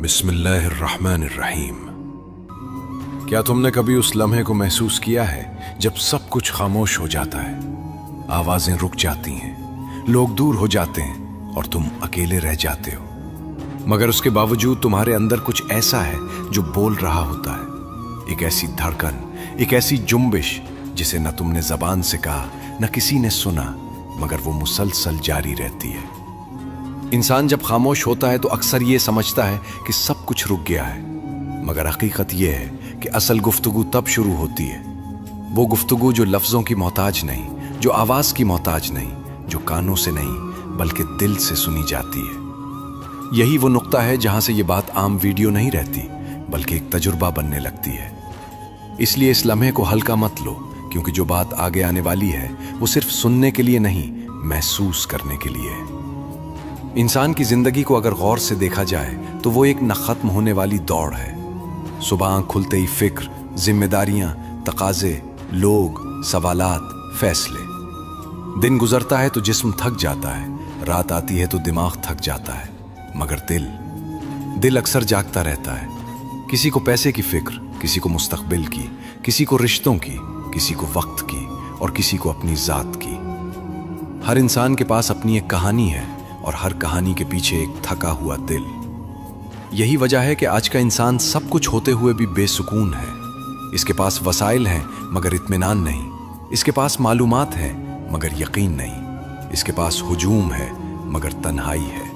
बिस्मिल्लाहिर्रहमानिर्रहीम। क्या तुमने कभी उस लम्हे को महसूस किया है जब सब कुछ खामोश हो जाता है, आवाजें रुक जाती हैं, लोग दूर हो जाते हैं और तुम अकेले रह जाते हो, मगर उसके बावजूद तुम्हारे अंदर कुछ ऐसा है जो बोल रहा होता है, एक ऐसी धड़कन, एक ऐसी जुम्बिश जिसे न तुमने जबान से कहा न किसी ने सुना, मगर वो मुसलसल जारी रहती है। इंसान जब खामोश होता है तो अक्सर ये समझता है कि सब कुछ रुक गया है, मगर हकीकत ये है कि असल गुफ्तगू तब शुरू होती है, वो गुफ्तगू जो लफ्ज़ों की मोहताज नहीं, जो आवाज़ की मोहताज नहीं, जो कानों से नहीं बल्कि दिल से सुनी जाती है। यही वो नुक्ता है जहाँ से ये बात आम वीडियो नहीं रहती बल्कि एक तजुर्बा बनने लगती है। इसलिए इस लम्हे को हल्का मत लो, क्योंकि जो बात आगे आने वाली है वो सिर्फ सुनने के लिए नहीं, महसूस करने के लिए है। इंसान की जिंदगी को अगर गौर से देखा जाए तो वो एक न खत्म होने वाली दौड़ है। सुबह आँख खुलते ही फिक्र, जिम्मेदारियां, तकाजे, लोग, सवालात, फैसले। दिन गुजरता है तो जिस्म थक जाता है, रात आती है तो दिमाग थक जाता है, मगर दिल अक्सर जागता रहता है। किसी को पैसे की फिक्र, किसी को मुस्तकबिल की, किसी को रिश्तों की, किसी को वक्त की और किसी को अपनी जात की। हर इंसान के पास अपनी एक कहानी है और हर कहानी के पीछे एक थका हुआ दिल। यही वजह है कि आज का इंसान सब कुछ होते हुए भी बेसुकून है। इसके पास वसाइल हैं मगर इत्मीनान नहीं, इसके पास मालूमात है मगर यकीन नहीं, इसके पास हुजूम है मगर तन्हाई है।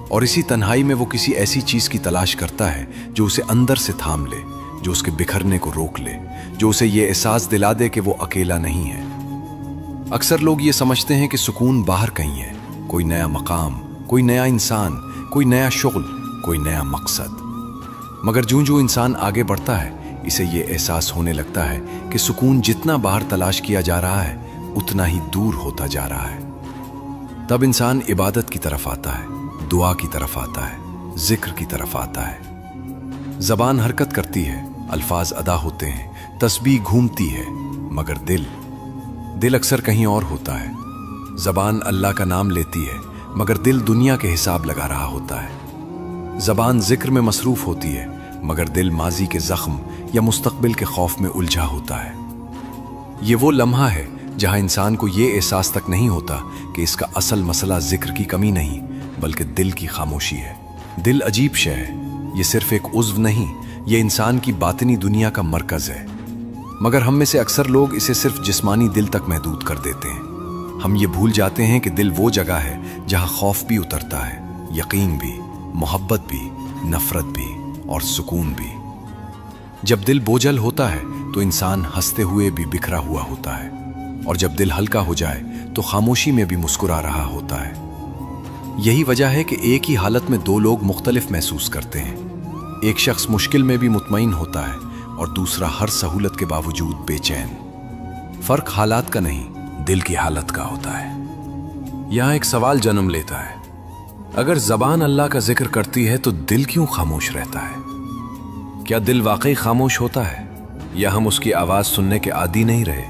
और इसी तन्हाई में वो किसी ऐसी चीज की तलाश करता है जो उसे अंदर से थाम ले, जो उसके बिखरने को रोक ले, जो उसे ये एहसास दिला दे कि वो अकेला नहीं है। अक्सर लोग ये समझते हैं कि सुकून बाहर कहीं है, कोई नया मकाम, कोई नया इंसान, कोई नया शुगल, कोई नया मकसद। मगर जूं इंसान आगे बढ़ता है इसे ये एहसास होने लगता है कि सुकून जितना बाहर तलाश किया जा रहा है उतना ही दूर होता जा रहा है। तब इंसान इबादत की तरफ आता है, दुआ की तरफ आता है, जिक्र की तरफ आता है। जबान हरकत करती है, अल्फाज अदा होते हैं, तस्बीह घूमती है, मगर दिल अक्सर कहीं और होता है। जबान अल्लाह का नाम लेती है मगर दिल दुनिया के हिसाब लगा रहा होता है। जबान जिक्र में मसरूफ होती है मगर दिल माजी के जख्म या मुस्तकबिल के खौफ में उलझा होता है। ये वो लम्हा है जहां इंसान को ये एहसास तक नहीं होता कि इसका असल मसला जिक्र की कमी नहीं बल्कि दिल की खामोशी है। दिल अजीब शय है, ये सिर्फ एक उज़्व नहीं, ये इंसान की बातिनी दुनिया का मरकज है। मगर हम में से अक्सर लोग इसे सिर्फ जिस्मानी दिल तक महदूद कर देते हैं। हम ये भूल जाते हैं कि दिल वो जगह है जहां खौफ भी उतरता है, यकीन भी, मोहब्बत भी, नफरत भी और सुकून भी। जब दिल बोझल होता है तो इंसान हंसते हुए भी बिखरा हुआ होता है, और जब दिल हल्का हो जाए तो खामोशी में भी मुस्कुरा रहा होता है। यही वजह है कि एक ही हालत में दो लोग मुख्तलिफ महसूस करते हैं। एक शख्स मुश्किल में भी मुतमईन होता है और दूसरा हर सहूलत के बावजूद बेचैन। फर्क हालात का नहीं, दिल की हालत का होता है। यहां एक सवाल जन्म लेता है, अगर जबान अल्लाह का जिक्र करती है तो दिल क्यों खामोश रहता है? क्या दिल वाकई खामोश होता है या हम उसकी आवाज सुनने के आदी नहीं रहे?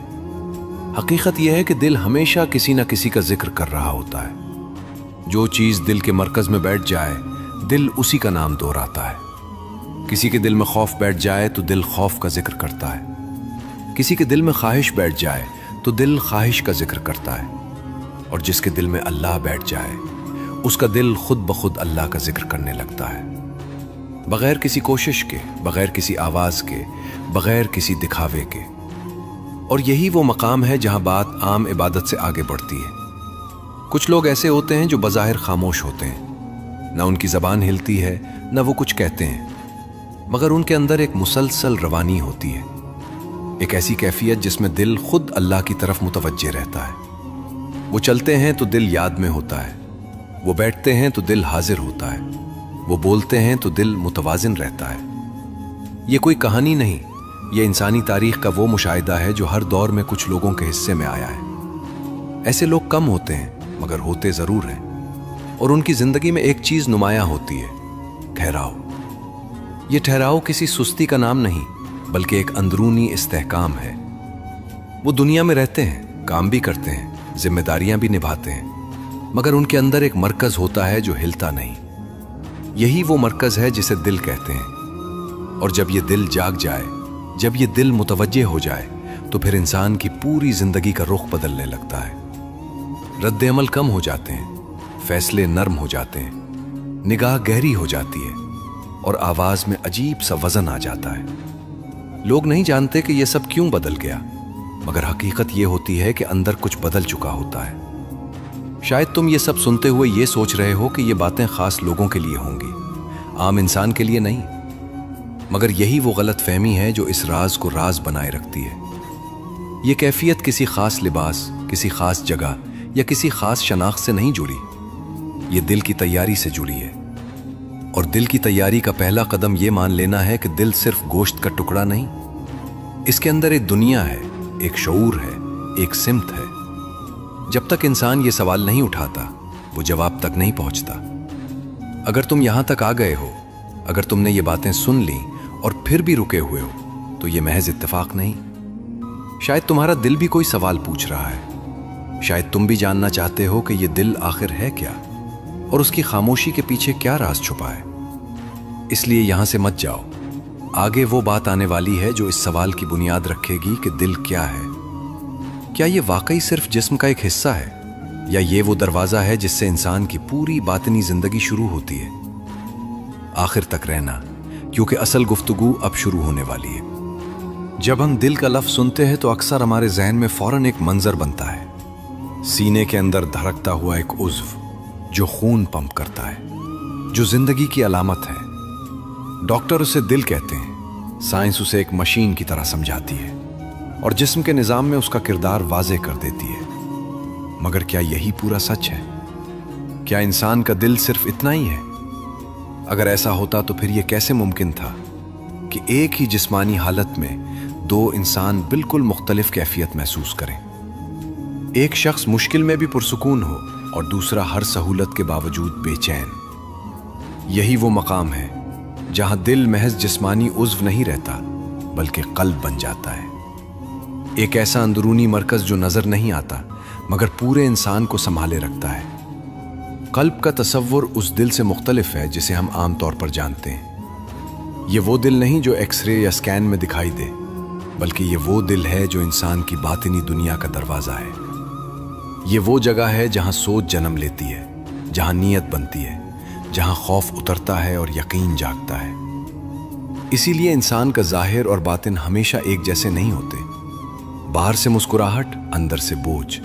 हकीकत यह है कि दिल हमेशा किसी न किसी का जिक्र कर रहा होता है। जो चीज दिल के मरकज में बैठ जाए दिल उसी का नाम दोहराता है। किसी के दिल में खौफ बैठ जाए तो दिल खौफ का जिक्र करता है, किसी के दिल में ख्वाहिश बैठ जाए तो दिल ख्वाहिश का जिक्र करता है, और जिसके दिल में अल्लाह बैठ जाए उसका दिल खुद ब खुद अल्लाह का जिक्र करने लगता है, बगैर किसी कोशिश के, बगैर किसी आवाज के, बगैर किसी दिखावे के। और यही वो मकाम है जहां बात आम इबादत से आगे बढ़ती है। कुछ लोग ऐसे होते हैं जो बज़ाहिर खामोश होते हैं, ना उनकी जबान हिलती है ना वो कुछ कहते हैं, मगर उनके अंदर एक मुसलसल रवानी होती है, एक ऐसी कैफियत जिसमें दिल खुद अल्लाह की तरफ मुतवज्जे रहता है। वो चलते हैं तो दिल याद में होता है, वो बैठते हैं तो दिल हाजिर होता है, वो बोलते हैं तो दिल मुतवाजिन रहता है। ये कोई कहानी नहीं, ये इंसानी तारीख का वो मुशाहिदा है जो हर दौर में कुछ लोगों के हिस्से में आया है। ऐसे लोग कम होते हैं मगर होते ज़रूर हैं, और उनकी ज़िंदगी में एक चीज़ नुमायां होती है, ठहराव। ये ठहराव किसी सुस्ती का नाम नहीं बल्कि एक अंदरूनी इस्तेहकाम है। वो दुनिया में रहते हैं, काम भी करते हैं, जिम्मेदारियां भी निभाते हैं, मगर उनके अंदर एक मरकज होता है जो हिलता नहीं। यही वो मरकज़ है जिसे दिल कहते हैं। और जब ये दिल जाग जाए, जब ये दिल मुतवज्जे हो जाए, तो फिर इंसान की पूरी जिंदगी का रुख बदलने लगता है। रद्द अमल कम हो जाते हैं, फैसले नरम हो जाते हैं, निगाह गहरी हो जाती है और आवाज में अजीब सा वजन आ जाता है। लोग नहीं जानते कि ये सब क्यों बदल गया, मगर हकीकत ये होती है कि अंदर कुछ बदल चुका होता है। शायद तुम ये सब सुनते हुए ये सोच रहे हो कि ये बातें खास लोगों के लिए होंगी, आम इंसान के लिए नहीं। मगर यही वो गलत फहमी है जो इस राज को राज बनाए रखती है। ये कैफियत किसी खास लिबास, किसी खास जगह या किसी खास शनाख्त से नहीं जुड़ी। ये दिल की तैयारी से जुड़ी है। और दिल की तैयारी का पहला कदम ये मान लेना है कि दिल सिर्फ गोश्त का टुकड़ा नहीं, इसके अंदर एक दुनिया है, एक शऊर है, एक सिमत है। जब तक इंसान ये सवाल नहीं उठाता, वो जवाब तक नहीं पहुंचता। अगर तुम यहां तक आ गए हो, अगर तुमने ये बातें सुन ली और फिर भी रुके हुए हो, तो ये महज इत्तेफाक नहीं। शायद तुम्हारा दिल भी कोई सवाल पूछ रहा है। शायद तुम भी जानना चाहते हो कि ये दिल आखिर है क्या और उसकी खामोशी के पीछे क्या राज छुपा है। इसलिए यहां से मत जाओ। आगे वो बात आने वाली है जो इस सवाल की बुनियाद रखेगी कि दिल क्या है। क्या ये वाकई सिर्फ जिस्म का एक हिस्सा है, या ये वो दरवाजा है जिससे इंसान की पूरी बातिनी जिंदगी शुरू होती है। आखिर तक रहना, क्योंकि असल गुफ्तगू अब शुरू होने वाली है। जब हम दिल का लफ्ज सुनते हैं तो अक्सर हमारे जहन में फौरन एक मंजर बनता है। सीने के अंदर धड़कता हुआ एक उज़्व जो खून पंप करता है, जो जिंदगी की अलामत है। डॉक्टर उसे दिल कहते हैं, साइंस उसे एक मशीन की तरह समझाती है और जिस्म के निज़ाम में उसका किरदार वाज़े कर देती है। मगर क्या यही पूरा सच है? क्या इंसान का दिल सिर्फ इतना ही है? अगर ऐसा होता तो फिर यह कैसे मुमकिन था कि एक ही जिस्मानी हालत में दो इंसान बिल्कुल मुख्तलिफ कैफियत महसूस करें। एक शख्स मुश्किल में भी पुरसुकून हो और दूसरा हर सहूलत के बावजूद बेचैन। यही वो मकाम है जहां दिल महज जिस्मानी उज़्व नहीं रहता, बल्कि कल्ब बन जाता है। एक ऐसा अंदरूनी मरकज जो नजर नहीं आता मगर पूरे इंसान को संभाले रखता है। कल्ब का तसव्वुर उस दिल से मुख्तलिफ है जिसे हम आम तौर पर जानते हैं। ये वो दिल नहीं जो एक्सरे या स्कैन में दिखाई दे, बल्कि ये वो दिल है जो इंसान की बातिनी दुनिया का दरवाज़ा है। ये वो जगह है जहाँ सोच जन्म लेती है, जहाँ नीयत बनती है, जहाँ खौफ उतरता है और यकीन जागता है। इसीलिए इंसान का ज़ाहिर और बातिन हमेशा एक जैसे नहीं होते। बाहर से मुस्कुराहट, अंदर से बोझ।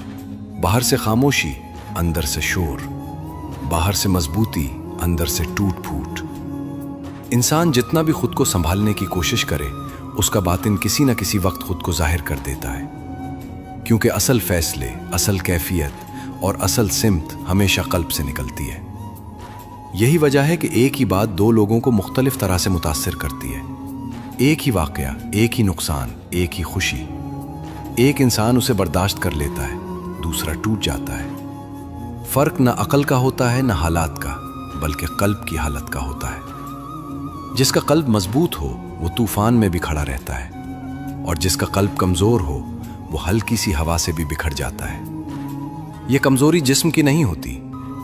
बाहर से खामोशी, अंदर से शोर। बाहर से मजबूती, अंदर से टूट फूट। इंसान जितना भी खुद को संभालने की कोशिश करे, उसका बातिन किसी न किसी वक्त खुद को जाहिर कर देता है। क्योंकि असल फैसले, असल कैफियत और असल सिमत हमेशा कल्ब से निकलती है। यही वजह है कि एक ही बात दो लोगों को मुख्तलिफ तरह से मुतासिर करती है। एक ही वाकया, एक ही नुकसान, एक ही खुशी। एक इंसान उसे बर्दाश्त कर लेता है, दूसरा टूट जाता है। फर्क न अकल का होता है न हालात का, बल्कि कल्ब की हालत का होता है। जिसका कल्ब मजबूत हो वो तूफान में भी खड़ा रहता है, और जिसका कल्ब कमजोर हो वो हल्की सी हवा से भी बिखर जाता है। ये कमजोरी जिस्म की नहीं होती,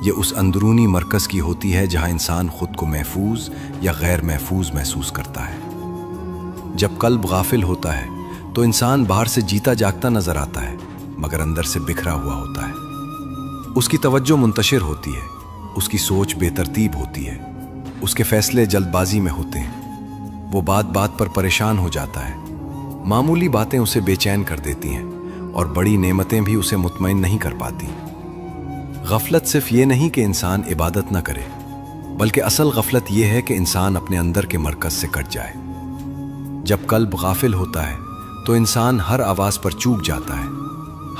ये उस अंदरूनी मरकज की होती है जहां इंसान खुद को महफूज या गैर महफूज महसूस करता है। जब कल्ब गाफिल होता है तो इंसान बाहर से जीता जागता नजर आता है, मगर अंदर से बिखरा हुआ होता है। उसकी तवज्जो मुंतशिर होती है, उसकी सोच बेतरतीब होती है, उसके फैसले जल्दबाजी में होते हैं। वो बात बात पर परेशान हो जाता है। मामूली बातें उसे बेचैन कर देती हैं और बड़ी नेमतें भी उसे मुतमईन नहीं कर पाती। गफलत सिर्फ ये नहीं कि इंसान इबादत न करे, बल्कि असल गफलत यह है कि इंसान अपने अंदर के मरकज से कट जाए। जब कल्ब गाफिल होता है तो इंसान हर आवाज़ पर चूक जाता है,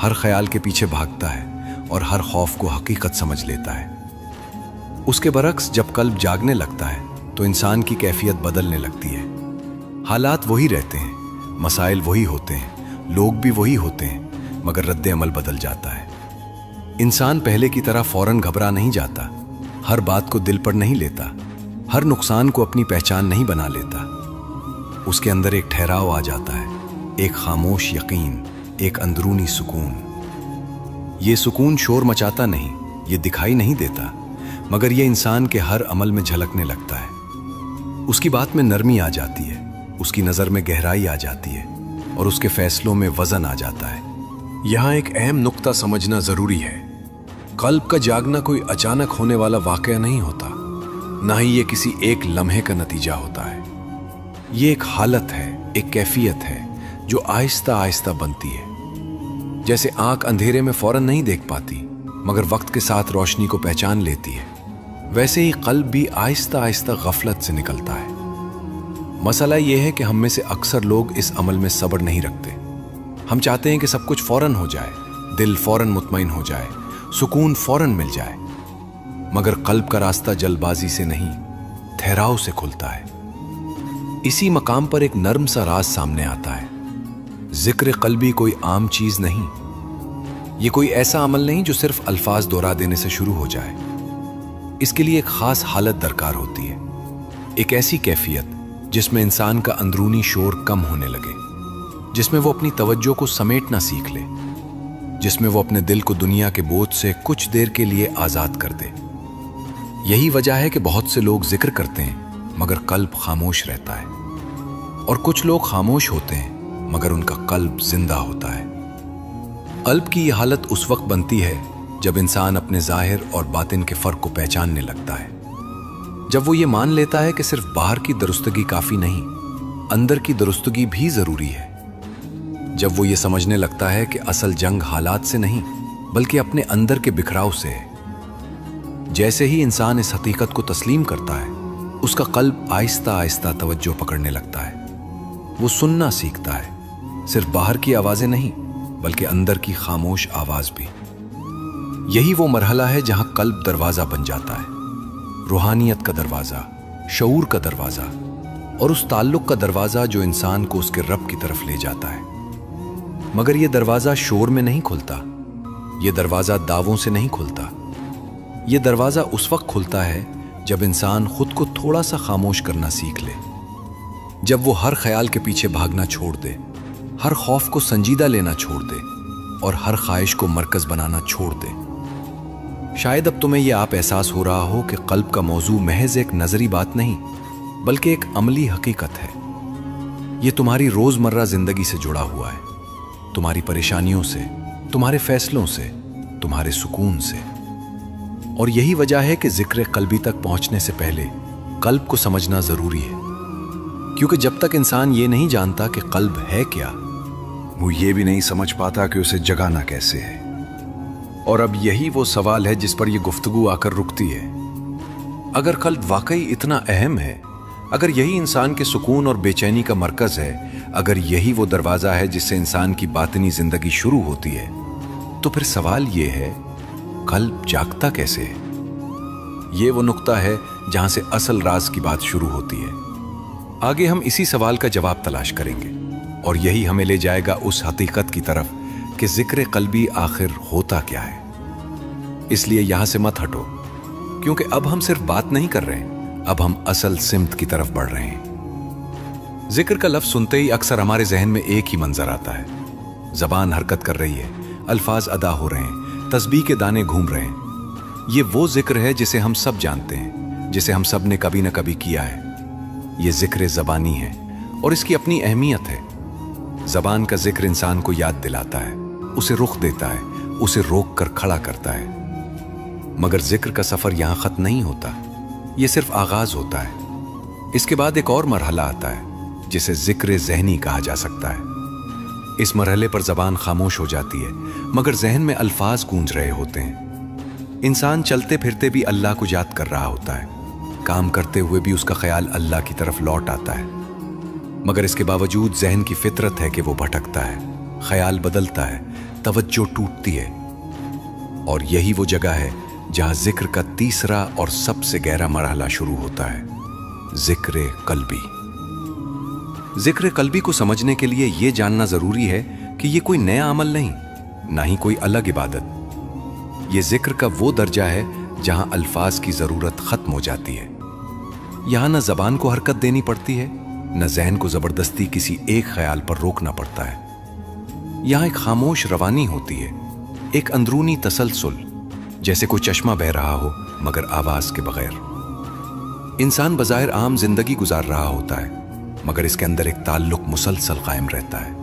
हर ख्याल के पीछे भागता है और हर खौफ को हकीकत समझ लेता है। उसके बरक्स जब कल्ब जागने लगता है तो इंसान की कैफियत बदलने लगती है। हालात वही रहते हैं, मसाइल वही होते हैं, लोग भी वही होते हैं, मगर रद्द अमल बदल जाता है। इंसान पहले की तरह फौरन घबरा नहीं जाता, हर बात को दिल पर नहीं लेता, हर नुकसान को अपनी पहचान नहीं बना लेता। उसके अंदर एक ठहराव आ जाता है, एक खामोश यकीन, एक अंदरूनी सुकून। ये सुकून शोर मचाता नहीं, ये दिखाई नहीं देता, मगर ये इंसान के हर अमल में झलकने लगता है। उसकी बात में नरमी आ जाती है, उसकी नज़र में गहराई आ जाती है और उसके फैसलों में वजन आ जाता है। यहाँ एक अहम नुक्ता समझना ज़रूरी है। कल्ब का जागना कोई अचानक होने वाला वाक़या नहीं होता, ना ही ये किसी एक लम्हे का नतीजा होता है। ये एक हालत है, एक कैफियत है जो आहिस्ता आहिस्ता बनती है। जैसे आंख अंधेरे में फौरन नहीं देख पाती मगर वक्त के साथ रोशनी को पहचान लेती है, वैसे ही कल्ब भी आहिस्ता आहिस्ता गफलत से निकलता है। मसला यह है कि हम में से अक्सर लोग इस अमल में सब्र नहीं रखते। हम चाहते हैं कि सब कुछ फौरन हो जाए, दिल फौरन मुतमईन हो जाए, सुकून फौरन मिल जाए, मगर कल्ब का रास्ता जल्दबाजी से नहीं, ठहराव से खुलता है। इसी मकाम पर एक नर्म सा राज सामने आता है। जिक्र कल्बी कोई आम चीज नहीं, ये कोई ऐसा अमल नहीं जो सिर्फ अल्फाज दोहरा देने से शुरू हो जाए। इसके लिए एक खास हालत दरकार होती है, एक ऐसी कैफियत जिसमें इंसान का अंदरूनी शोर कम होने लगे, जिसमें वो अपनी तवज्जो को समेटना सीख ले, जिसमें वो अपने दिल को दुनिया के बोझ से कुछ देर के लिए आजाद कर दे। यही वजह है कि बहुत से लोग जिक्र करते हैं मगर कल्ब खामोश रहता है, और कुछ लोग खामोश होते हैं मगर उनका कल्ब जिंदा होता है। कल्ब की यह हालत उस वक्त बनती है जब इंसान अपने जाहिर और बातिन के फर्क को पहचानने लगता है, जब वो ये मान लेता है कि सिर्फ बाहर की दुरुस्तगी काफी नहीं, अंदर की दुरुस्तगी भी जरूरी है, जब वो ये समझने लगता है कि असल जंग हालात से नहीं बल्कि अपने अंदर के बिखराव से है। जैसे ही इंसान इस हकीकत को तस्लीम करता है, उसका कल्ब आहिस्ता आहिस्ता तवज्जो पकड़ने लगता है। वो सुनना सीखता है, सिर्फ बाहर की आवाजें नहीं बल्कि अंदर की खामोश आवाज भी। यही वो मरहला है जहां कल्ब दरवाजा बन जाता है, रूहानियत का दरवाजा, शऊर का दरवाजा, और उस ताल्लुक का दरवाजा जो इंसान को उसके रब की तरफ ले जाता है। मगर यह दरवाजा शोर में नहीं खुलता, यह दरवाजा दावों से नहीं खुलता। यह दरवाजा उस वक्त खुलता है जब इंसान खुद को थोड़ा सा खामोश करना सीख ले, जब वो हर ख्याल के पीछे भागना छोड़ दे, हर खौफ को संजीदा लेना छोड़ दे और हर ख्वाहिश को मरकज बनाना छोड़ दे। शायद अब तुम्हें यह आप एहसास हो रहा हो कि कल्ब का मौजू महज एक नजरी बात नहीं बल्कि एक अमली हकीकत है। यह तुम्हारी रोजमर्रा जिंदगी से जुड़ा हुआ है, तुम्हारी परेशानियों से, तुम्हारे फैसलों से, तुम्हारे सुकून से। और यही वजह है कि जिक्र कल्बी तक पहुंचने से पहले कल्ब को समझना जरूरी है, क्योंकि जब तक इंसान ये नहीं जानता कि कल्ब है क्या, वो ये भी नहीं समझ पाता कि उसे जगाना कैसे है। और अब यही वो सवाल है जिस पर यह गुफ्तगू आकर रुकती है। अगर कल्ब वाकई इतना अहम है, अगर यही इंसान के सुकून और बेचैनी का मरकज है, अगर यही वो दरवाजा है जिससे इंसान की बातिनी जिंदगी शुरू होती है, तो फिर सवाल ये है, कल्ब जागता कैसे है? ये वो नुक्ता है जहां से असल राज की बात शुरू होती है। आगे हम इसी सवाल का जवाब तलाश करेंगे और यही हमें ले जाएगा उस हकीकत की तरफ कि जिक्र कल्बी आखिर होता क्या है। इसलिए यहां से मत हटो, क्योंकि अब हम सिर्फ बात नहीं कर रहे हैं, अब हम असल सिमत की तरफ बढ़ रहे हैं। जिक्र का लफ्ज सुनते ही अक्सर हमारे जहन में एक ही मंजर आता है, जबान हरकत कर रही है, अल्फाज अदा हो रहे हैं, तस्बीह के दाने घूम रहे हैं। ये वो जिक्र है जिसे हम सब जानते हैं, जिसे हम सब ने कभी न कभी किया है। ये जिक्र ज़बानी है और इसकी अपनी अहमियत है। ज़बान का जिक्र इंसान को याद दिलाता है, उसे रुख देता है, उसे रोक कर खड़ा करता है। मगर जिक्र का सफर यहां खत्म नहीं होता, यह सिर्फ आगाज होता है। इसके बाद एक और मरहला आता है जिसे जिक्र ज़हनी कहा जा सकता है। इस मरहले पर ज़बान खामोश हो जाती है मगर जहन में अल्फाज गूंज रहे होते हैं। इंसान चलते फिरते भी अल्लाह को याद कर रहा होता है, काम करते हुए भी उसका ख्याल अल्लाह की तरफ लौट आता है। मगर इसके बावजूद जहन की फितरत है कि वो भटकता है, ख्याल बदलता है, तवज्जो टूटती है। और यही वो जगह है जहां जिक्र का तीसरा और सबसे गहरा मरहला शुरू होता है, जिक्र कल्बी। जिक्र कल्बी को समझने के लिए यह जानना जरूरी है कि यह कोई नया अमल नहीं, ना ही कोई अलग इबादत। यह जिक्र का वो दर्जा है जहां अल्फाज की जरूरत खत्म हो जाती है। यहां न जबान को हरकत देनी पड़ती है, न जहन को जबरदस्ती किसी एक ख्याल पर रोकना पड़ता है। यहां एक खामोश रवानी होती है, एक अंदरूनी तसलसल, जैसे कोई चश्मा बह रहा हो मगर आवाज के बगैर। इंसान बज़ाहिर आम जिंदगी गुजार रहा होता है मगर इसके अंदर एक ताल्लुक मुसलसल कायम रहता है।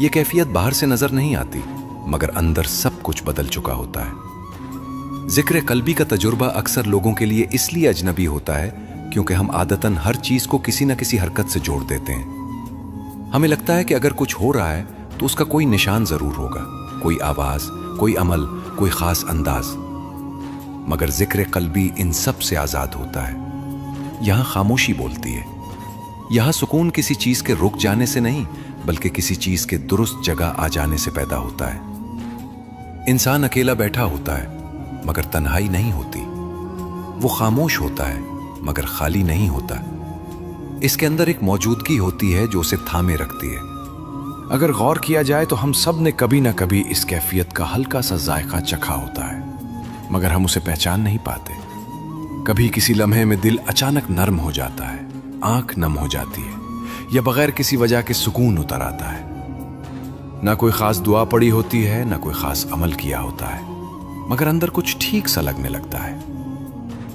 यह कैफियत बाहर से नजर नहीं आती मगर अंदर सब कुछ बदल चुका होता है। जिक्र कल्बी का तजुर्बा अक्सर लोगों के लिए इसलिए अजनबी होता है क्योंकि हम आदतन हर चीज को किसी न किसी हरकत से जोड़ देते हैं। हमें लगता है कि अगर कुछ हो रहा है तो उसका कोई निशान जरूर होगा, कोई आवाज, कोई अमल, कोई खास अंदाज। मगर जिक्र कल्बी इन सब से आजाद होता है। यहां खामोशी बोलती है। यहां सुकून किसी चीज के रुक जाने से नहीं बल्कि किसी चीज के दुरुस्त जगह आ जाने से पैदा होता है। इंसान अकेला बैठा होता है मगर तन्हाई नहीं होती। वो खामोश होता है मगर खाली नहीं होता। इसके अंदर एक मौजूदगी होती है जो उसे थामे रखती है। अगर गौर किया जाए तो हम सब ने कभी ना कभी इस कैफियत का हल्का सा जायका चखा होता है मगर हम उसे पहचान नहीं पाते। कभी किसी लम्हे में दिल अचानक नरम हो जाता है, आंख नम हो जाती है या बगैर किसी वजह के सुकून उतर आता है। ना कोई खास दुआ पड़ी होती है, ना कोई खास अमल किया होता है मगर अंदर कुछ ठीक सा लगने लगता है।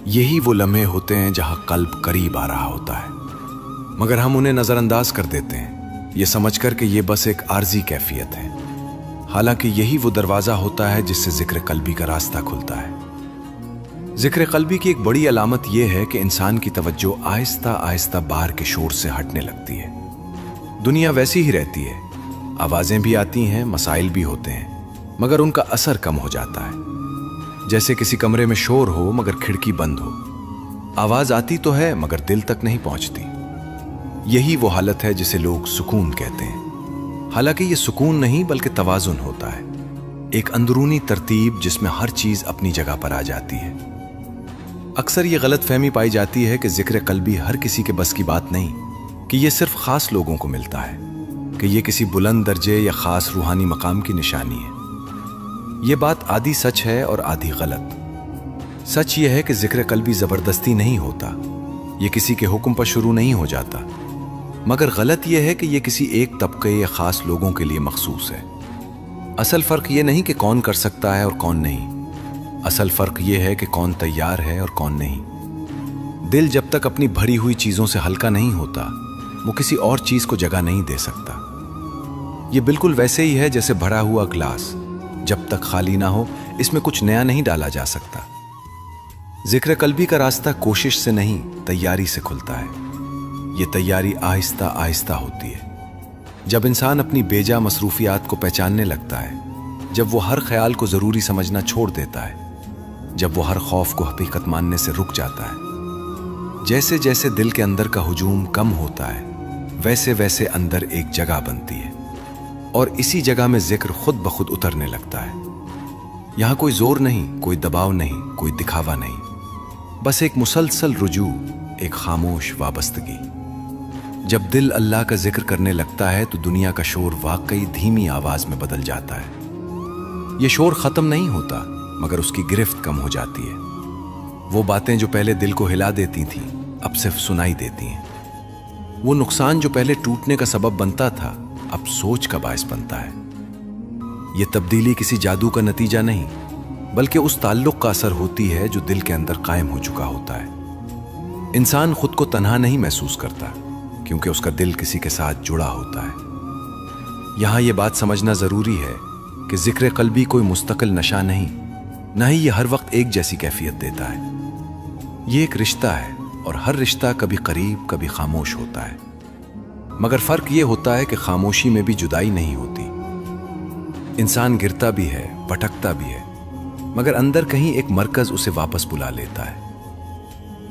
यही वो लम्हे होते हैं जहां कल्ब करीब आ रहा होता है मगर हम उन्हें नजरअंदाज कर देते हैं ये समझकर कि ये बस एक आर्जी कैफियत है। हालांकि यही वो दरवाजा होता है जिससे जिक्र कल्बी का रास्ता खुलता है। जिक्र कल्बी की एक बड़ी अलामत यह है कि इंसान की तवज्जो आहिस्ता आहिस्ता बाहर के शोर से हटने लगती है। दुनिया वैसी ही रहती है, आवाजें भी आती हैं, मसाइल भी होते हैं मगर उनका असर कम हो जाता है। जैसे किसी कमरे में शोर हो मगर खिड़की बंद हो, आवाज आती तो है मगर दिल तक नहीं पहुंचती। यही वो हालत है जिसे लोग सुकून कहते हैं। हालांकि ये सुकून नहीं बल्कि तवाजुन होता है, एक अंदरूनी तरतीब जिसमें हर चीज अपनी जगह पर आ जाती है। अक्सर ये गलत फहमी पाई जाती है कि जिक्र कल्बी हर किसी के बस की बात नहीं, कि ये सिर्फ खास लोगों को मिलता है, कि ये किसी बुलंद दर्जे या खास रूहानी मकाम की निशानी है। ये बात आधी सच है और आधी गलत। सच ये है कि जिक्र कल्बी जबरदस्ती नहीं होता, ये किसी के हुक्म पर शुरू नहीं हो जाता। मगर गलत यह है कि यह किसी एक तबके या खास लोगों के लिए मखसूस है। असल फर्क यह नहीं कि कौन कर सकता है और कौन नहीं। असल फर्क यह है कि कौन तैयार है और कौन नहीं। दिल जब तक अपनी भरी हुई चीजों से हल्का नहीं होता वो किसी और चीज को जगह नहीं दे सकता। यह बिल्कुल वैसे ही है जैसे भरा हुआ ग्लास जब तक खाली ना हो इसमें कुछ नया नहीं डाला जा सकता। जिक्र कल्बी का रास्ता कोशिश से नहीं तैयारी से खुलता है। ये तैयारी आहिस्ता आहिस्ता होती है। जब इंसान अपनी बेजा मसरूफियात को पहचानने लगता है, जब वो हर ख्याल को ज़रूरी समझना छोड़ देता है, जब वो हर खौफ को हकीकत मानने से रुक जाता है। जैसे जैसे दिल के अंदर का हुजूम कम होता है वैसे वैसे अंदर एक जगह बनती है और इसी जगह में जिक्र खुद ब खुद उतरने लगता है। यहाँ कोई जोर नहीं, कोई दबाव नहीं, कोई दिखावा नहीं, बस एक मुसलसल रुजू, एक खामोश वाबस्तगी। जब दिल अल्लाह का जिक्र करने लगता है तो दुनिया का शोर वाकई धीमी आवाज में बदल जाता है। यह शोर खत्म नहीं होता मगर उसकी गिरफ्त कम हो जाती है। वो बातें जो पहले दिल को हिला देती थीं अब सिर्फ सुनाई देती हैं। वो नुकसान जो पहले टूटने का सबब बनता था अब सोच का बायस बनता है। ये तब्दीली किसी जादू का नतीजा नहीं बल्कि उस ताल्लुक का असर होती है जो दिल के अंदर कायम हो चुका होता है। इंसान खुद को तन्हा नहीं महसूस करता क्योंकि उसका दिल किसी के साथ जुड़ा होता है। यहां यह बात समझना जरूरी है कि जिक्र कल्बी कोई मुस्तकिल नशा नहीं, ना ही यह हर वक्त एक जैसी कैफियत देता है। यह एक रिश्ता है और हर रिश्ता कभी करीब कभी खामोश होता है। मगर फर्क यह होता है कि खामोशी में भी जुदाई नहीं होती। इंसान गिरता भी है, भटकता भी है, मगर अंदर कहीं एक मरकज उसे वापस बुला लेता है।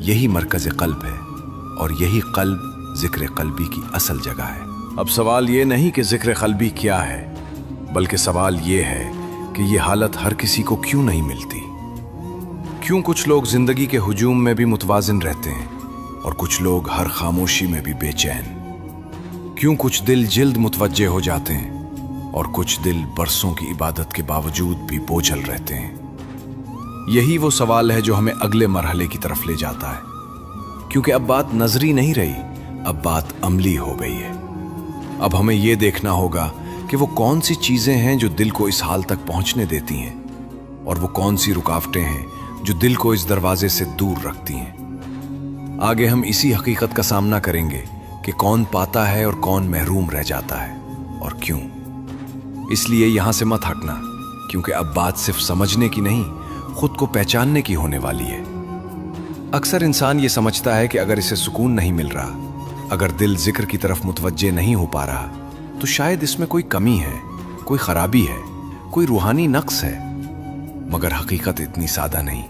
यही मरकज कल्ब है और यही कल्ब जिक्र कल्बी की असल जगह है। अब सवाल ये नहीं कि जिक्र कल्बी क्या है बल्कि सवाल ये है कि ये हालत हर किसी को क्यों नहीं मिलती। क्यों कुछ लोग जिंदगी के हुजूम में भी मुतवाजिन रहते हैं और कुछ लोग हर खामोशी में भी बेचैन। क्यों कुछ दिल जिल्द मुतवज्जे हो जाते हैं और कुछ दिल बरसों की इबादत के बावजूद भी बोझल रहते हैं। यही वो सवाल है जो हमें अगले मरहले की तरफ ले जाता है, क्योंकि अब बात नजरी नहीं रही, अब बात अमली हो गई है। अब हमें यह देखना होगा कि वो कौन सी चीजें हैं जो दिल को इस हाल तक पहुंचने देती हैं। और वो कौन सी रुकावटें हैं जो दिल को इस दरवाजे से दूर रखती हैं। आगे हम इसी हकीकत का सामना करेंगे कि कौन पाता है और कौन महरूम रह जाता है और क्यों। इसलिए यहां से मत हटना, क्योंकि अब बात सिर्फ समझने की नहीं, खुद को पहचानने की होने वाली है। अक्सर इंसान ये समझता है कि अगर इसे सुकून नहीं मिल रहा, अगर दिल जिक्र की तरफ मुतवज्जे नहीं हो पा रहा, तो शायद इसमें कोई कमी है, कोई खराबी है, कोई रूहानी नक्स है। मगर हकीकत इतनी सादा नहीं।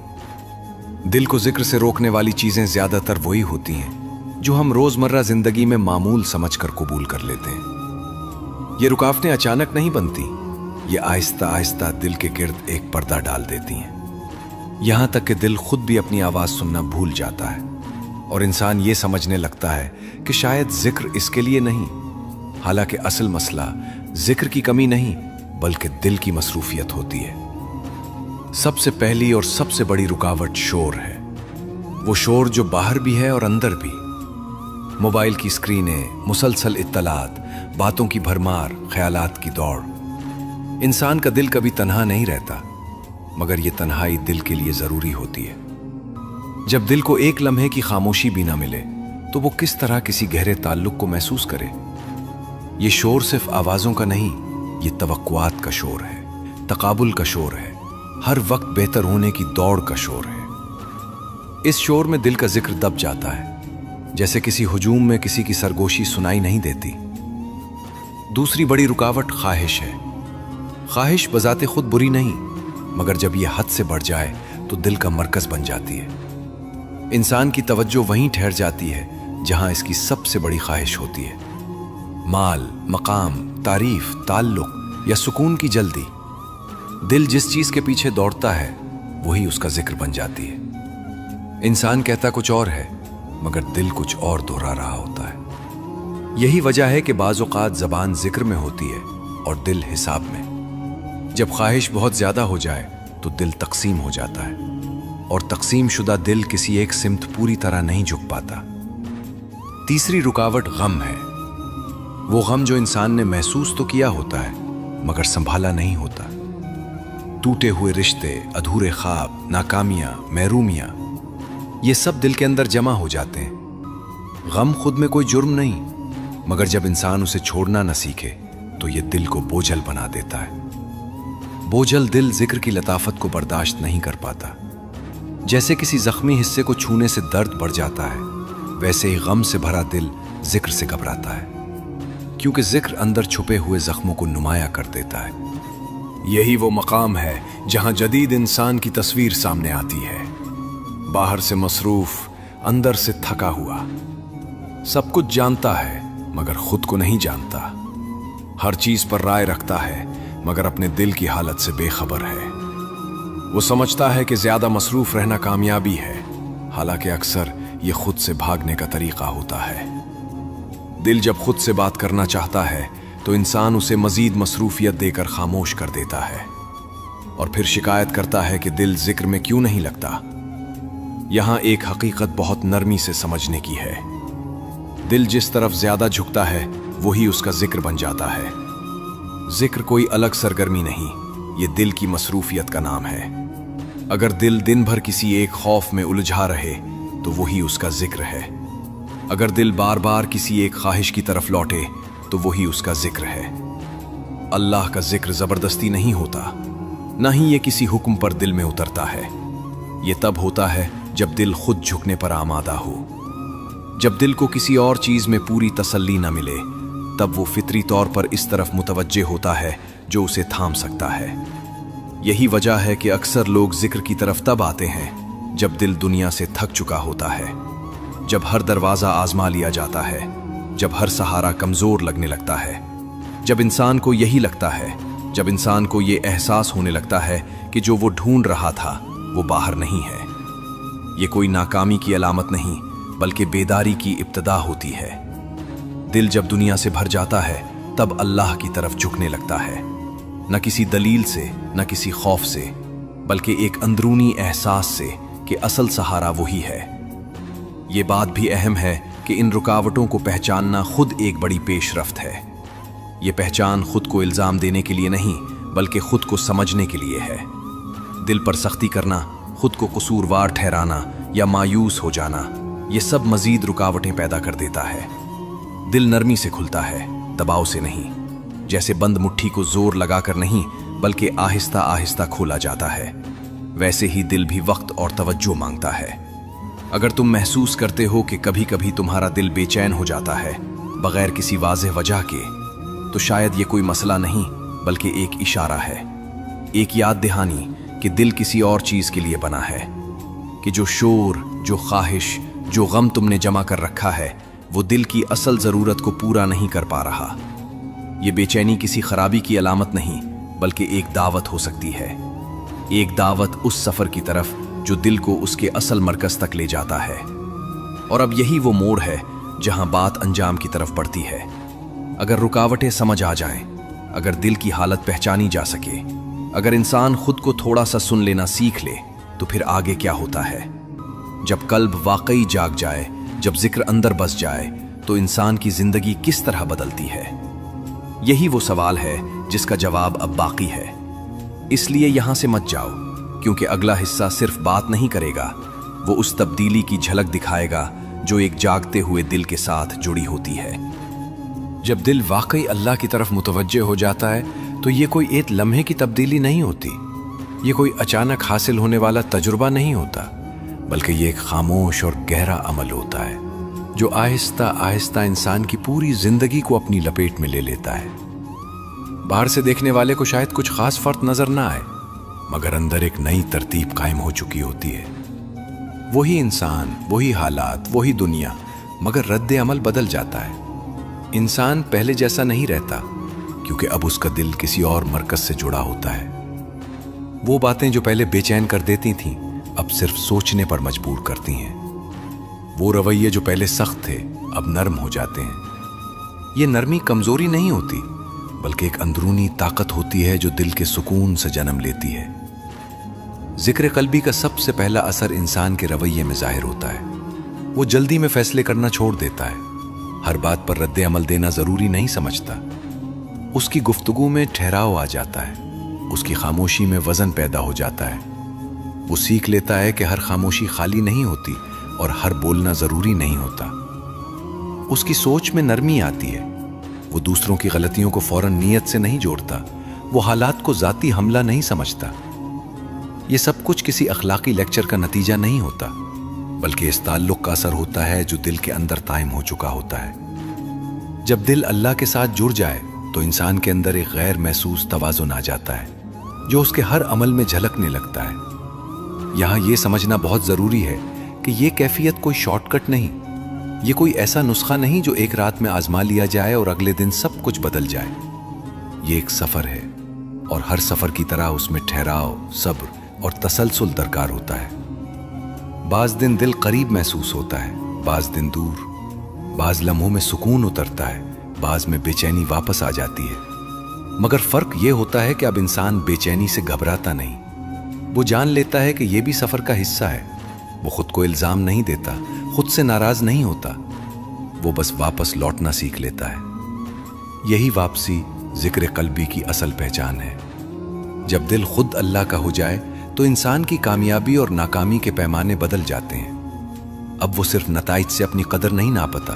दिल को जिक्र से रोकने वाली चीजें ज्यादातर वही होती हैं जो हम रोजमर्रा जिंदगी में मामूल समझकर कबूल कर लेते हैं। ये रुकावटें अचानक नहीं बनती, ये आहिस्ता आहिस्ता दिल के गिर्द एक पर्दा डाल देती हैं, यहां तक कि दिल खुद भी अपनी आवाज सुनना भूल जाता है और इंसान ये समझने लगता है कि शायद जिक्र इसके लिए नहीं। हालांकि असल मसला जिक्र की कमी नहीं, बल्कि दिल की मसरूफियत होती है। सबसे पहली और सबसे बड़ी रुकावट शोर है। वो शोर जो बाहर भी है और अंदर भी। मोबाइल की स्क्रीनें, मुसलसल इत्तलात, बातों की भरमार, ख्यालात की दौड़। इंसान का दिल कभी तन्हा नहीं रहता, मगर ये तन्हाई दिल के लिए जरूरी होती है। जब दिल को एक लम्हे की खामोशी भी ना मिले तो वो किस तरह किसी गहरे ताल्लुक को महसूस करे। ये शोर सिर्फ आवाजों का नहीं, ये तवक्कुआत का शोर है, तकाबुल का शोर है, हर वक्त बेहतर होने की दौड़ का शोर है। इस शोर में दिल का जिक्र दब जाता है, जैसे किसी हुजूम में किसी की सरगोशी सुनाई नहीं देती। दूसरी बड़ी रुकावट ख्वाहिश है। ख्वाहिश बजाते खुद बुरी नहीं, मगर जब यह हद से बढ़ जाए तो दिल का मरकज बन जाती है। इंसान की तवज्जो वहीं ठहर जाती है जहां इसकी सबसे बड़ी ख्वाहिश होती है। माल, मकाम, तारीफ, ताल्लुक या सुकून की जल्दी। दिल जिस चीज के पीछे दौड़ता है वही उसका जिक्र बन जाती है। इंसान कहता कुछ और है, मगर दिल कुछ और दोहरा रहा होता है। यही वजह है कि बाज़ औक़ात ज़बान जिक्र में होती है और दिल हिसाब में। जब ख्वाहिश बहुत ज्यादा हो जाए तो दिल तकसीम हो जाता है, और तकसीम शुदा दिल किसी एक सिमत पूरी तरह नहीं झुक पाता। तीसरी रुकावट गम है। वो गम जो इंसान ने महसूस तो किया होता है, मगर संभाला नहीं होता। टूटे हुए रिश्ते, अधूरे ख्वाब, नाकामियां, महरूमियां, ये सब दिल के अंदर जमा हो जाते हैं। गम खुद में कोई जुर्म नहीं, मगर जब इंसान उसे छोड़ना न सीखे तो ये दिल को बोझल बना देता है। बोझल दिल जिक्र की लताफत को बर्दाश्त नहीं कर पाता। जैसे किसी जख्मी हिस्से को छूने से दर्द बढ़ जाता है, वैसे ही गम से भरा दिल जिक्र से घबराता है, क्योंकि जिक्र अंदर छुपे हुए जख्मों को नुमाया कर देता है। यही वो मकाम है जहां जदीद इंसान की तस्वीर सामने आती है। बाहर से मसरूफ, अंदर से थका हुआ, सब कुछ जानता है मगर खुद को नहीं जानता। हर चीज पर राय रखता है मगर अपने दिल की हालत से बेखबर है। वो समझता है कि ज्यादा मसरूफ रहना कामयाबी है, हालांकि अक्सर ये खुद से भागने का तरीका होता है। दिल जब खुद से बात करना चाहता है तो इंसान उसे मजीद मसरूफियत देकर खामोश कर देता है और फिर शिकायत करता है कि दिल जिक्र में क्यों नहीं लगता। यहां एक हकीकत बहुत नरमी से समझने की है। दिल जिस तरफ ज्यादा झुकता है वही उसका जिक्र बन जाता है। जिक्र कोई अलग सरगर्मी नहीं, ये दिल की मसरूफियत का नाम है। अगर दिल दिन भर किसी एक खौफ में उलझा रहे तो वही उसका जिक्र है। अगर दिल बार बार किसी एक ख्वाहिश की तरफ लौटे तो वही उसका जिक्र है। अल्लाह का जिक्र जबरदस्ती नहीं होता, ना ही ये किसी हुक्म पर दिल में उतरता है। ये तब होता है जब दिल खुद झुकने पर आमादा हो। जब दिल को किसी और चीज में पूरी तसल्ली न मिले, तब वो फितरी तौर पर इस तरफ मुतवज्जे होता है जो उसे थाम सकता है। यही वजह है कि अक्सर लोग जिक्र की तरफ तब आते हैं जब दिल दुनिया से थक चुका होता है, जब हर दरवाजा आजमा लिया जाता है, जब हर सहारा कमजोर लगने लगता है, जब इंसान को यही लगता है, जब इंसान को ये एहसास होने लगता है कि जो वो ढूंढ रहा था वो बाहर नहीं है। ये कोई नाकामी की अलामत नहीं, बल्कि बेदारी की इब्तिदा होती है। दिल जब दुनिया से भर जाता है तब अल्लाह की तरफ झुकने लगता है, न किसी दलील से, न किसी खौफ से, बल्कि एक अंदरूनी एहसास से कि असल सहारा वही है। ये बात भी अहम है कि इन रुकावटों को पहचानना खुद एक बड़ी पेशरफ्त है। ये पहचान खुद को इल्जाम देने के लिए नहीं, बल्कि खुद को समझने के लिए है। दिल पर सख्ती करना, खुद को कसूरवार ठहराना या मायूस हो जाना, ये सब मजीद रुकावटें पैदा कर देता है। दिल नरमी से खुलता है, दबाव से नहीं। जैसे बंद मुट्ठी को जोर लगाकर नहीं बल्कि आहिस्ता आहिस्ता खोला जाता है, वैसे ही दिल भी वक्त और तवज्जो मांगता है। अगर तुम महसूस करते हो कि कभी कभी तुम्हारा दिल बेचैन हो जाता है बगैर किसी वाज़ेह वजह के, तो शायद ये कोई मसला नहीं बल्कि एक इशारा है, एक याद दहानी कि दिल किसी और चीज़ के लिए बना है, कि जो शोर, जो ख्वाहिश, जो गम तुमने जमा कर रखा है वो दिल की असल ज़रूरत को पूरा नहीं कर पा रहा। ये बेचैनी किसी खराबी की अलामत नहीं बल्कि एक दावत हो सकती है, एक दावत उस सफ़र की तरफ जो दिल को उसके असल मरकज़ तक ले जाता है। और अब यही वो मोड़ है जहां बात अंजाम की तरफ बढ़ती है। अगर रुकावटें समझ आ जाएं, अगर दिल की हालत पहचानी जा सके, अगर इंसान खुद को थोड़ा सा सुन लेना सीख ले, तो फिर आगे क्या होता है? जब कल्ब वाकई जाग जाए, जब जिक्र अंदर बस जाए, तो इंसान की जिंदगी किस तरह बदलती है? यही वो सवाल है जिसका जवाब अब बाकी है। इसलिए यहां से मत जाओ, क्योंकि अगला हिस्सा सिर्फ बात नहीं करेगा, वो उस तब्दीली की झलक दिखाएगा जो एक जागते हुए दिल के साथ जुड़ी होती है। जब दिल वाकई अल्लाह की तरफ मुतवज्जे हो जाता है तो ये कोई एक लम्हे की तब्दीली नहीं होती, ये कोई अचानक हासिल होने वाला तजुर्बा नहीं होता, बल्कि ये एक खामोश और गहरा अमल होता है जो आहिस्ता आहिस्ता इंसान की पूरी जिंदगी को अपनी लपेट में ले लेता है। बाहर से देखने वाले को शायद कुछ खास फर्क नजर ना आए, मगर अंदर एक नई तरतीब कायम हो चुकी होती है। वही इंसान, वही हालात, वही दुनिया, मगर रद्द अमल बदल जाता है। इंसान पहले जैसा नहीं रहता, क्योंकि अब उसका दिल किसी और मरकज से जुड़ा होता है। वो बातें जो पहले बेचैन कर देती थीं, अब सिर्फ सोचने पर मजबूर करती हैं। वो रवैये जो पहले सख्त थे, अब नरम हो जाते हैं। ये नरमी कमजोरी नहीं होती, बल्कि एक अंदरूनी ताकत होती है जो दिल के सुकून से जन्म लेती है। जिक्र कल्बी का सबसे पहला असर इंसान के रवैये में जाहिर होता है। वो जल्दी में फैसले करना छोड़ देता है, हर बात पर रद्द अमल देना जरूरी नहीं समझता। उसकी गुफ्तगू में ठहराव आ जाता है, उसकी खामोशी में वजन पैदा हो जाता है। वो सीख लेता है कि हर खामोशी खाली नहीं होती और हर बोलना जरूरी नहीं होता। उसकी सोच में नरमी आती है, वो दूसरों की गलतियों को फौरन नीयत से नहीं जोड़ता, वो हालात को जाती हमला नहीं समझता। ये सब कुछ किसी अखलाकी लेक्चर का नतीजा नहीं होता, बल्कि इस ताल्लुक का असर होता है जो दिल के अंदर कायम हो चुका होता है। जब दिल अल्लाह के साथ जुड़ जाए तो इंसान के अंदर एक गैर महसूस तवाज़ुन आ जाता है, जो उसके हर अमल में झलकने लगता है। यहाँ ये समझना बहुत ज़रूरी है कि ये कैफियत कोई शॉर्टकट नहीं, ये कोई ऐसा नुस्खा नहीं जो एक रात में आजमा लिया जाए और अगले दिन सब कुछ बदल जाए। ये एक सफ़र है, और हर सफ़र की तरह उसमें ठहराव, सब्र और तसलसल दरकार होता है। बाज़ दिन दिल करीब महसूस होता है, बाज़ दिन दूर, बाज़ लम्हों में सुकून उतरता है, बाज़ में बेचैनी वापस आ जाती है। मगर फ़र्क ये होता है कि अब इंसान बेचैनी से घबराता नहीं, वो जान लेता है कि ये भी सफ़र का हिस्सा है। वो खुद को इल्ज़ाम नहीं देता, खुद से नाराज़ नहीं होता, वो बस वापस लौटना सीख लेता है। यही वापसी जिक्र कल्बी की असल पहचान है। जब दिल खुद अल्लाह का हो जाए तो इंसान की कामयाबी और नाकामी के पैमाने बदल जाते हैं। अब वो सिर्फ नताइज से अपनी कदर नहीं नापता,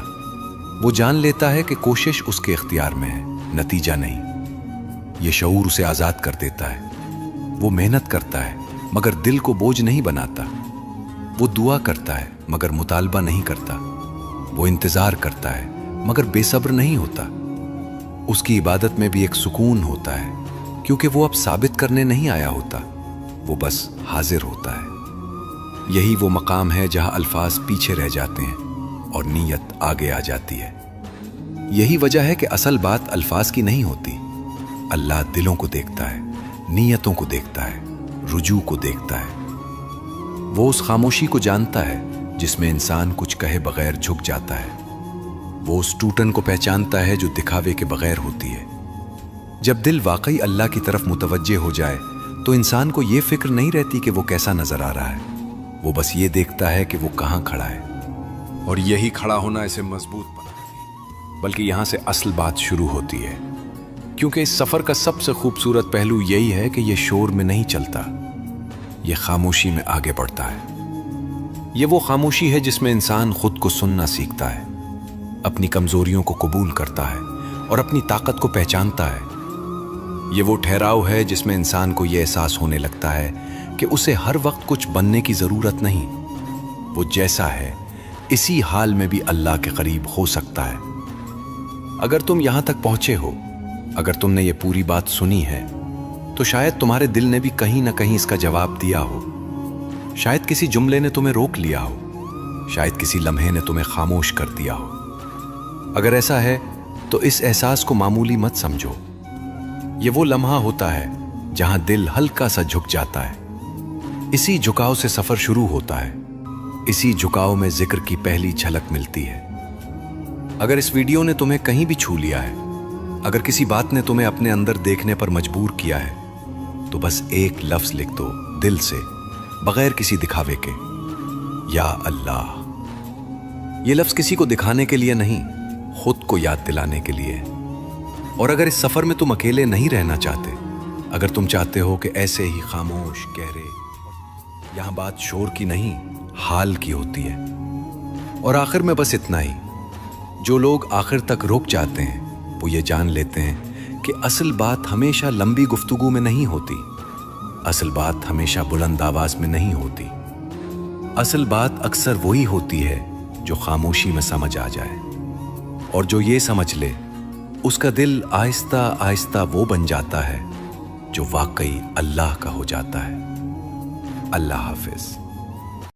वो जान लेता है कि कोशिश उसके इख्तियार में है, नतीजा नहीं। ये शऊर उसे आज़ाद कर देता है। वो मेहनत करता है मगर दिल को बोझ नहीं बनाता। वो दुआ करता है मगर मुतालबा नहीं करता। वो इंतज़ार करता है मगर बेसब्र नहीं होता। उसकी इबादत में भी एक सुकून होता है, क्योंकि वो अब साबित करने नहीं आया होता, वो बस हाजिर होता है। यही वो मकाम है जहां अल्फाज पीछे रह जाते हैं और नीयत आगे आ जाती है। यही वजह है कि असल बात अल्फाज की नहीं होती। अल्लाह दिलों को देखता है, नीयतों को देखता है, रुजू को देखता है। वो उस खामोशी को जानता है जिसमें इंसान कुछ कहे बगैर झुक जाता है। वो उस टूटन को पहचानता है जो दिखावे के बगैर होती है। जब दिल वाकई अल्लाह की तरफ मुतवज्जे हो जाए तो इंसान को ये फिक्र नहीं रहती कि वो कैसा नजर आ रहा है, वो बस ये देखता है कि वो कहाँ खड़ा है। और यही खड़ा होना इसे मजबूत बनाती, बल्कि यहाँ से असल बात शुरू होती है। क्योंकि इस सफ़र का सबसे खूबसूरत पहलू यही है कि ये शोर में नहीं चलता, یہ خاموشی میں آگے بڑھتا ہے۔ یہ وہ خاموشی ہے جس میں انسان خود کو سننا سیکھتا ہے، اپنی کمزوریوں کو قبول کرتا ہے اور اپنی طاقت کو پہچانتا ہے۔ یہ وہ ٹھہراؤ ہے جس میں انسان کو یہ احساس ہونے لگتا ہے کہ اسے ہر وقت کچھ بننے کی ضرورت نہیں، وہ جیسا ہے اسی حال میں بھی اللہ کے قریب ہو سکتا ہے۔ اگر تم یہاں تک پہنچے ہو، اگر تم نے یہ پوری بات سنی ہے، تو شاید تمہارے دل نے بھی کہیں نہ کہیں اس کا جواب دیا ہو۔ شاید کسی جملے نے تمہیں روک لیا ہو، شاید کسی لمحے نے تمہیں خاموش کر دیا ہو۔ اگر ایسا ہے تو اس احساس کو معمولی مت سمجھو۔ یہ وہ لمحہ ہوتا ہے جہاں دل ہلکا سا جھک جاتا ہے۔ اسی جھکاؤ سے سفر شروع ہوتا ہے، اسی جھکاؤ میں ذکر کی پہلی جھلک ملتی ہے۔ اگر اس ویڈیو نے تمہیں کہیں بھی چھو لیا ہے، اگر کسی بات نے تمہیں اپنے اندر دیکھنے پر مجبور کیا ہے، تو بس ایک لفظ لکھ دو دل سے، بغیر کسی دکھاوے کے، یا اللہ۔ یہ لفظ کسی کو دکھانے کے لیے نہیں، خود کو یاد دلانے کے لیے۔ اور اگر اس سفر میں تم اکیلے نہیں رہنا چاہتے، اگر تم چاہتے ہو کہ ایسے ہی خاموش گہرے، یہاں بات شور کی نہیں، حال کی ہوتی ہے۔ اور آخر میں بس اتنا ہی، جو لوگ آخر تک رک جاتے ہیں وہ یہ جان لیتے ہیں کہ اصل بات ہمیشہ لمبی گفتگو میں نہیں ہوتی، اصل بات ہمیشہ بلند آواز میں نہیں ہوتی، اصل بات اکثر وہی ہوتی ہے جو خاموشی میں سمجھ آ جائے، اور جو یہ سمجھ لے اس کا دل آہستہ آہستہ وہ بن جاتا ہے جو واقعی اللہ کا ہو جاتا ہے۔ اللہ حافظ۔